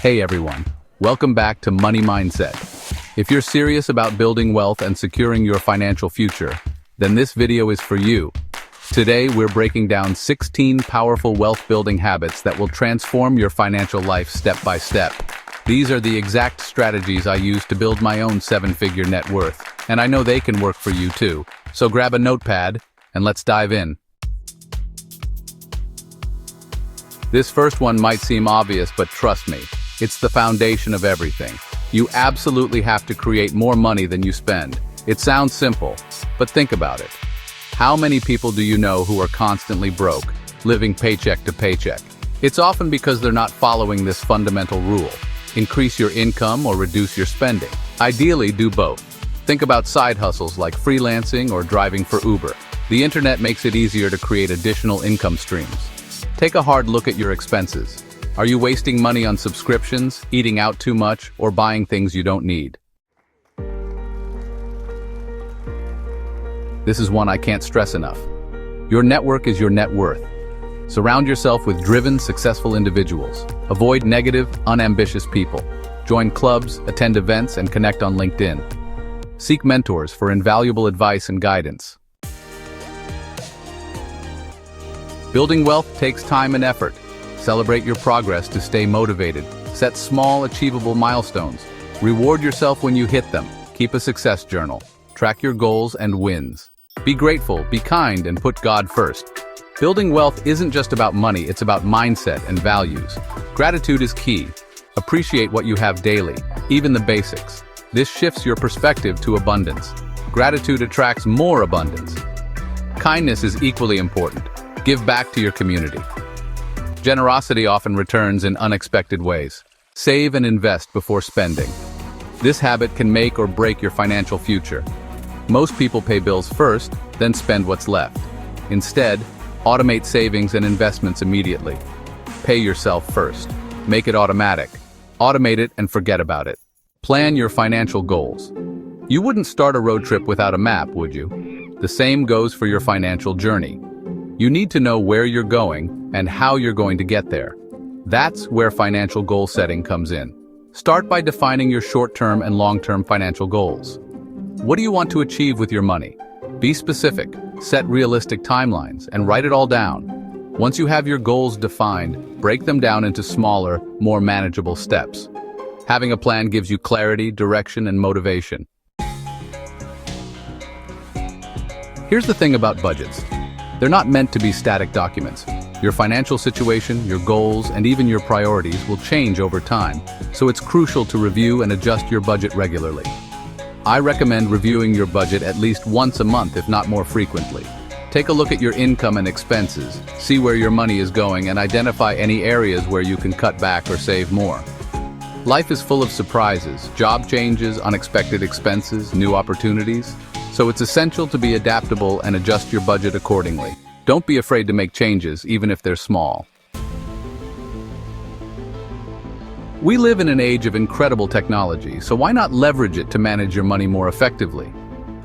Hey everyone, welcome back to Money Mindset. If you're serious about building wealth and securing your financial future, then this video is for you. Today we're breaking down 16 powerful wealth-building habits that will transform your financial life step by step. These are the exact strategies I use to build my own seven-figure net worth, and I know they can work for you too. So grab a notepad and let's dive in. This first one might seem obvious, but trust me, it's the foundation of everything. You absolutely have to create more money than you spend. It sounds simple, but think about it. How many people do you know who are constantly broke, living paycheck to paycheck? It's often because they're not following this fundamental rule. Increase your income or reduce your spending. Ideally, do both. Think about side hustles like freelancing or driving for Uber. The internet makes it easier to create additional income streams. Take a hard look at your expenses. Are you wasting money on subscriptions, eating out too much, or buying things you don't need? This is one I can't stress enough. Your network is your net worth. Surround yourself with driven, successful individuals. Avoid negative, unambitious people. Join clubs, attend events, and connect on LinkedIn. Seek mentors for invaluable advice and guidance. Building wealth takes time and effort. Celebrate your progress to stay motivated. Set small, achievable milestones. Reward yourself when you hit them. Keep a success journal. Track your goals and wins. Be grateful, be kind, and put God first. Building wealth isn't just about money, it's about mindset and values. Gratitude is key. Appreciate what you have daily, even the basics. This shifts your perspective to abundance. Gratitude attracts more abundance. Kindness is equally important. Give back to your community. Generosity often returns in unexpected ways. Save and invest before spending. This habit can make or break your financial future. Most people pay bills first, then spend what's left. Instead, automate savings and investments immediately. Pay yourself first. Make it automatic. Automate it and forget about it. Plan your financial goals. You wouldn't start a road trip without a map, would you? The same goes for your financial journey. You need to know where you're going and how you're going to get there. That's where financial goal setting comes in. Start by defining your short-term and long-term financial goals. What do you want to achieve with your money? Be specific, set realistic timelines, and write it all down. Once you have your goals defined, break them down into smaller, more manageable steps. Having a plan gives you clarity, direction, and motivation. Here's the thing about budgets. They're not meant to be static documents. Your financial situation, your goals, and even your priorities will change over time, so it's crucial to review and adjust your budget regularly. I recommend reviewing your budget at least once a month, if not more frequently. Take a look at your income and expenses, see where your money is going, and identify any areas where you can cut back or save more. Life is full of surprises, job changes, unexpected expenses, new opportunities. So it's essential to be adaptable and adjust your budget accordingly. Don't be afraid to make changes, even if they're small. We live in an age of incredible technology, so why not leverage it to manage your money more effectively?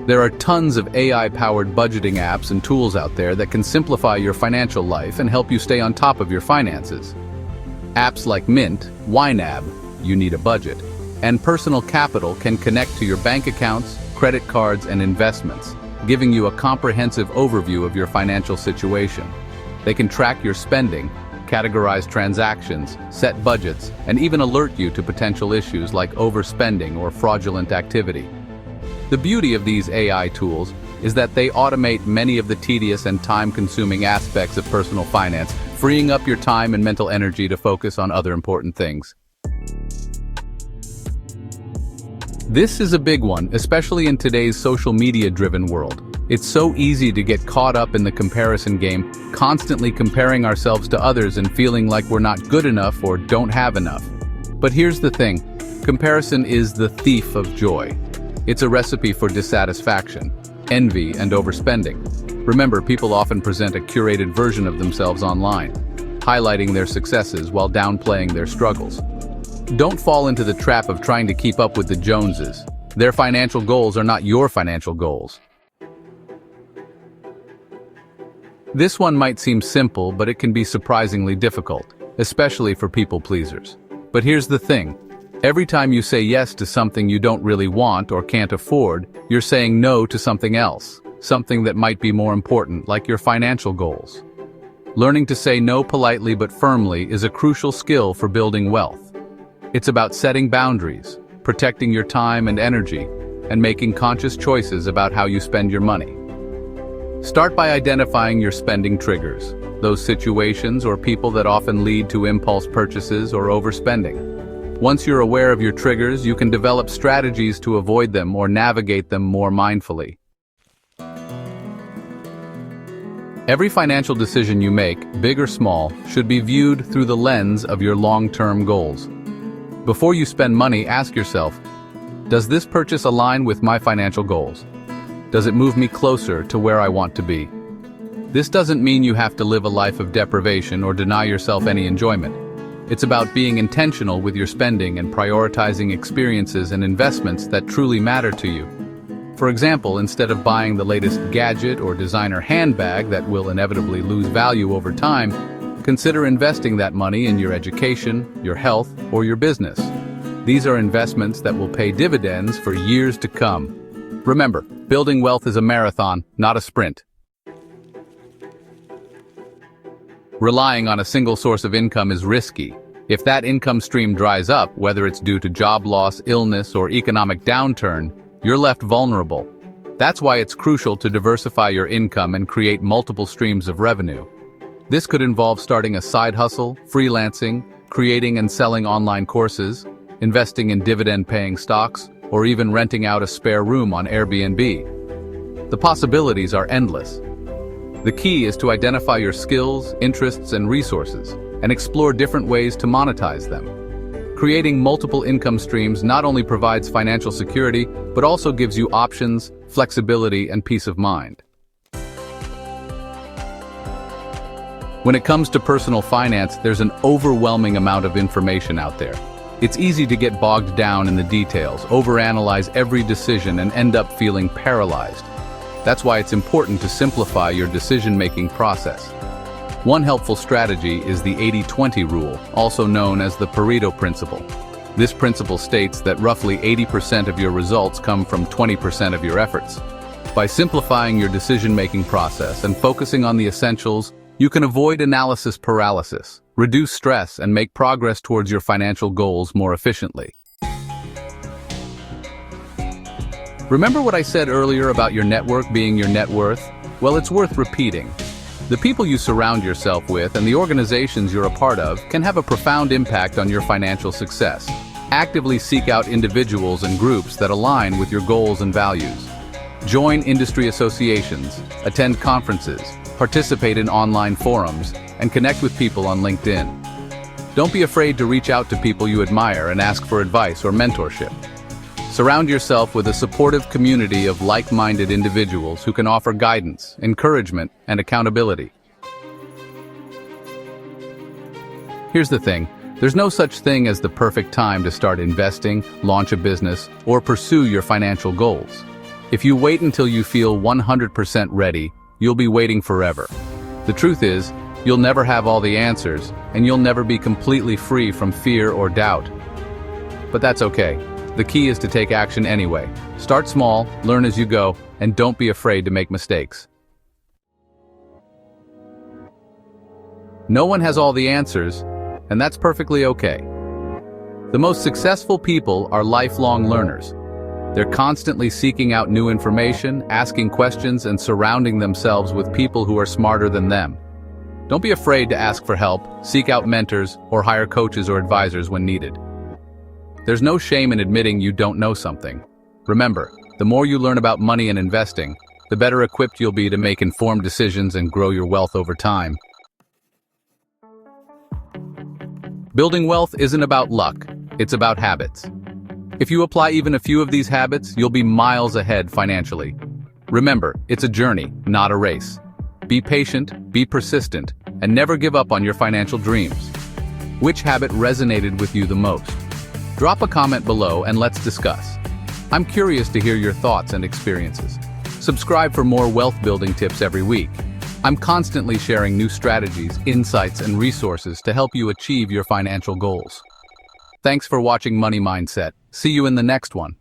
There are tons of AI-powered budgeting apps and tools out there that can simplify your financial life and help you stay on top of your finances. Apps like Mint, YNAB, You Need a Budget, and Personal Capital can connect to your bank accounts, credit cards, and investments, giving you a comprehensive overview of your financial situation. They can track your spending, categorize transactions, set budgets, and even alert you to potential issues like overspending or fraudulent activity. The beauty of these AI tools is that they automate many of the tedious and time-consuming aspects of personal finance, freeing up your time and mental energy to focus on other important things. This is a big one, especially in today's social media-driven world. It's so easy to get caught up in the comparison game, constantly comparing ourselves to others and feeling like we're not good enough or don't have enough. But here's the thing, comparison is the thief of joy. It's a recipe for dissatisfaction, envy, and overspending. Remember, people often present a curated version of themselves online, highlighting their successes while downplaying their struggles. Don't fall into the trap of trying to keep up with the Joneses. Their financial goals are not your financial goals. This one might seem simple, but it can be surprisingly difficult, especially for people pleasers. But here's the thing. Every time you say yes to something you don't really want or can't afford, you're saying no to something else, something that might be more important, like your financial goals. Learning to say no politely but firmly is a crucial skill for building wealth. It's about setting boundaries, protecting your time and energy, and making conscious choices about how you spend your money. Start by identifying your spending triggers, those situations or people that often lead to impulse purchases or overspending. Once you're aware of your triggers, you can develop strategies to avoid them or navigate them more mindfully. Every financial decision you make, big or small, should be viewed through the lens of your long-term goals. Before you spend money, ask yourself, does this purchase align with my financial goals? Does it move me closer to where I want to be? This doesn't mean you have to live a life of deprivation or deny yourself any enjoyment. It's about being intentional with your spending and prioritizing experiences and investments that truly matter to you. For example, instead of buying the latest gadget or designer handbag that will inevitably lose value over time, consider investing that money in your education, your health, or your business. These are investments that will pay dividends for years to come. Remember, building wealth is a marathon, not a sprint. Relying on a single source of income is risky. If that income stream dries up, whether it's due to job loss, illness, or economic downturn, you're left vulnerable. That's why it's crucial to diversify your income and create multiple streams of revenue. This could involve starting a side hustle, freelancing, creating and selling online courses, investing in dividend-paying stocks, or even renting out a spare room on Airbnb. The possibilities are endless. The key is to identify your skills, interests, and resources, and explore different ways to monetize them. Creating multiple income streams not only provides financial security, but also gives you options, flexibility, and peace of mind. When it comes to personal finance, there's an overwhelming amount of information out there. It's easy to get bogged down in the details, overanalyze every decision, and end up feeling paralyzed. That's why it's important to simplify your decision-making process. One helpful strategy is the 80-20 rule, also known as the Pareto principle. This principle states that roughly 80% of your results come from 20% of your efforts. By simplifying your decision-making process and focusing on the essentials, you can avoid analysis paralysis, reduce stress, and make progress towards your financial goals more efficiently. Remember what I said earlier about your network being your net worth? Well, it's worth repeating. The people you surround yourself with and the organizations you're a part of can have a profound impact on your financial success. Actively seek out individuals and groups that align with your goals and values. Join industry associations, attend conferences, participate in online forums, and connect with people on LinkedIn. Don't be afraid to reach out to people you admire and ask for advice or mentorship. Surround yourself with a supportive community of like-minded individuals who can offer guidance, encouragement, and accountability. Here's the thing, there's no such thing as the perfect time to start investing, launch a business, or pursue your financial goals. If you wait until you feel 100% ready, you'll be waiting forever. The truth is, you'll never have all the answers, and you'll never be completely free from fear or doubt. But that's okay. The key is to take action anyway. Start small, learn as you go, and don't be afraid to make mistakes. No one has all the answers, and that's perfectly okay. The most successful people are lifelong learners. They're constantly seeking out new information, asking questions, and surrounding themselves with people who are smarter than them. Don't be afraid to ask for help, seek out mentors, or hire coaches or advisors when needed. There's no shame in admitting you don't know something. Remember, the more you learn about money and investing, the better equipped you'll be to make informed decisions and grow your wealth over time. Building wealth isn't about luck, it's about habits. If you apply even a few of these habits, you'll be miles ahead financially. Remember, it's a journey, not a race. Be patient, be persistent, and never give up on your financial dreams. Which habit resonated with you the most? Drop a comment below and let's discuss. I'm curious to hear your thoughts and experiences. Subscribe for more wealth-building tips every week. I'm constantly sharing new strategies, insights, and resources to help you achieve your financial goals. Thanks for watching Money Mindset. See you in the next one.